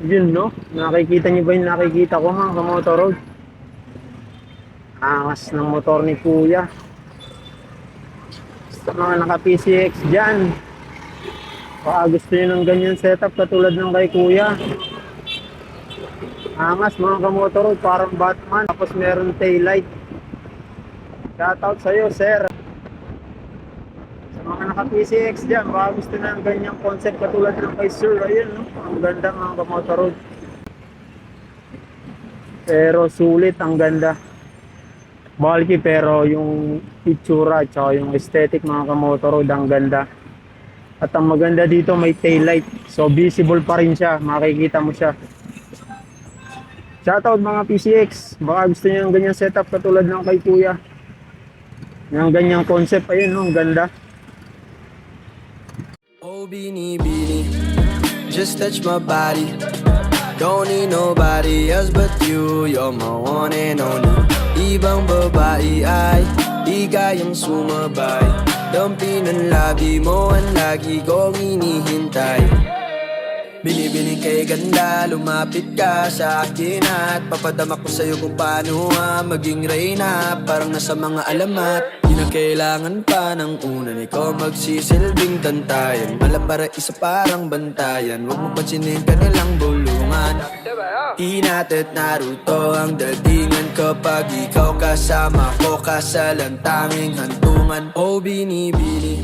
Yun, no? Nakikita niyo ba yung nakikita ko mga kamotor road? Angas ng motor ni Kuya. Sa mga naka-PCX dyan, baka gusto niyo ng ganyan setup katulad ng kay Kuya. Angas mga kamotor road, parang Batman. Tapos meron taillight. Shoutout sa'yo, sir. Sa mga naka-PCX dyan, baka gusto na ng ganyang concept katulad ng kay Sir. Ayun, no? Ang ganda mga kamotor road. Pero sulit, ang ganda. Bulky pero yung itsura at yung aesthetic mga kamotor road, ang ganda. At ang maganda dito may taillight. So visible pa rin siya, makikita mo siya. Shoutout mga PCX, baka gusto niyo ng ganyang setup katulad ng kay Kuya. Yung ganyang concept, ayun no, ang ganda. Oh, beanie, beanie, just touch my body. Don't need nobody else but you. You're my one and only. Ibang babae ay di kayang sumabay. Dampi ng labi mo ang lagi kong inihintay. Binibining kay ganda, lumapit ka sa akin at papadama ko sa'yo kung paano maging reyna. Parang nasa mga alamat, di na kailangan pa ng unan. Ikaw magsisilbing tantayan, mala para isa parang bantayan. Huwag mo pansinin kanilang bulungan. Ina't naruto ang datingan kapag ikaw kasama ko, kasalantanging hantungan. Oh, binibini.